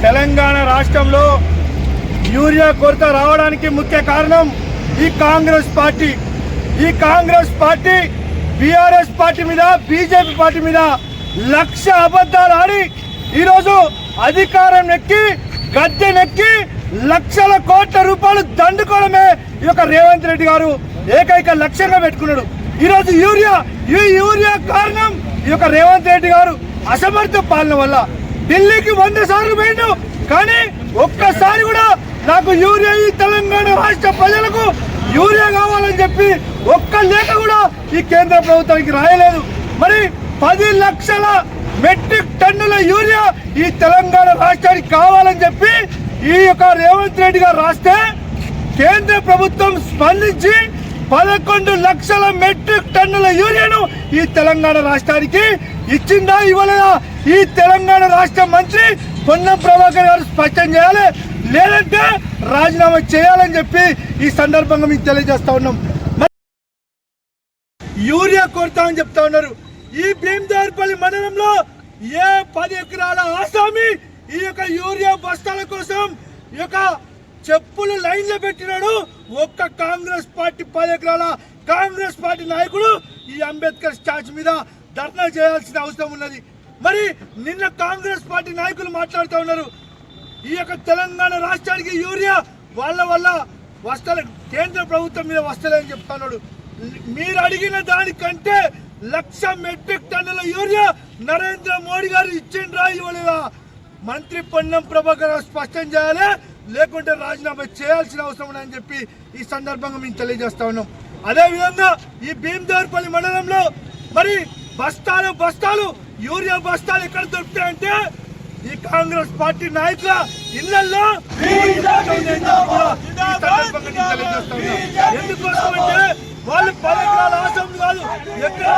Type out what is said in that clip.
తెలంగాణ రాష్ట్రంలో యూరియా కొరత రావడానికి ముఖ్య కారణం ఈ కాంగ్రెస్ పార్టీ. ఈ కాంగ్రెస్ పార్టీ బీఆర్ఎస్ పార్టీ మీద, బీజేపీ పార్టీ మీద లక్ష అబద్ధాలు ఆడి ఈరోజు అధికారం ఎక్కి గద్దెనెక్కి లక్షల కోట్ల రూపాయలు దండుకోవడమే ఈ యొక్క రేవంత్ రెడ్డి గారు ఏకైక లక్ష్యంగా పెట్టుకున్నాడు. ఈరోజు ఈ యూరియా కారణం ఈ యొక్క రేవంత్ రెడ్డి గారు అసమర్థ పాలన వల్ల. ఢిల్లీకి 100 సార్లు పోయిండు, కానీ ఒక్కసారి కూడా నాకు యూరియా, ఈ తెలంగాణ రాష్ట్ర ప్రజలకు యూరియా కావాలని చెప్పి ఒక్క లేఖ కూడా ఈ కేంద్ర ప్రభుత్వానికి రాయలేదు. మరి 10 లక్షల మెట్రిక్ టన్నుల యూరియా ఈ తెలంగాణ రాష్ట్రానికి కావాలని చెప్పి ఈ యొక్క రేవంత్ రెడ్డి గారు రాస్తే కేంద్ర ప్రభుత్వం స్పందించి 11 లక్షల మెట్రిక్ టన్నుల యూరియాను ఈ తెలంగాణ రాష్ట్రానికి ఇచ్చిందా, ఇవ్వలేదా? ఈ తెలంగాణ రాష్ట్ర మంత్రి పొన్నం ప్రభాకర్ గారు స్పష్టం చేయాలి, లేదంటే రాజీనామా చేయాలని చెప్పి ఈ సందర్భంగా మీకు తెలియజేస్తా ఉన్నాం. యూరియా కొరత అని చెప్తా ఉన్నారు. ఈ భీమదేవరపల్లి మండలంలో ఏ 10 ఎకరాల ఆసామి ఈ యొక్క యూరియా బస్తాల కోసం ఈ యొక్క చెప్పులు లైన్ లో పెట్టినాడు. ఒక్క కాంగ్రెస్ పార్టీ 10 ఎకరాల కాంగ్రెస్ పార్టీ నాయకుడు ఈ అంబేద్కర్ స్టాచ్యూ మీద ధర్నా చేయాల్సిన అవసరం ఉన్నది. మరి నిన్న కాంగ్రెస్ పార్టీ నాయకులు మాట్లాడుతూ ఉన్నారు, ఈ యొక్క తెలంగాణ రాష్ట్రానికి యూరియా వాళ్ళ వల్ల వస్తలే, కేంద్ర ప్రభుత్వం మీద వస్తలేని చెప్తున్నాడు. మీరు అడిగిన దానికంటే 1,00,000 మెట్రిక్ టన్నుల యూరియా నరేంద్ర మోడీ గారు ఇచ్చిండ్రా, ఇవ్వలేదా? మంత్రి పొన్నం ప్రభాకర్ స్పష్టం చేయాలి, లేకుంటే రాజీనామా చేయాల్సిన అవసరం ఉందని చెప్పి ఈ సందర్భంగా మేము తెలియజేస్తా ఉన్నాం. అదేవిధంగా ఈ భీమదేవరపల్లి మండలంలో మరి బస్తాలు యూరియా బస్తాలు ఎక్కడ దొరుకుతాయంటే ఈ కాంగ్రెస్ పార్టీ నాయకుల ఇళ్లలో. ఎందుకోసం అంటే వాళ్ళు 10 ఎకరాల ఆశం కాదు, ఎకరాల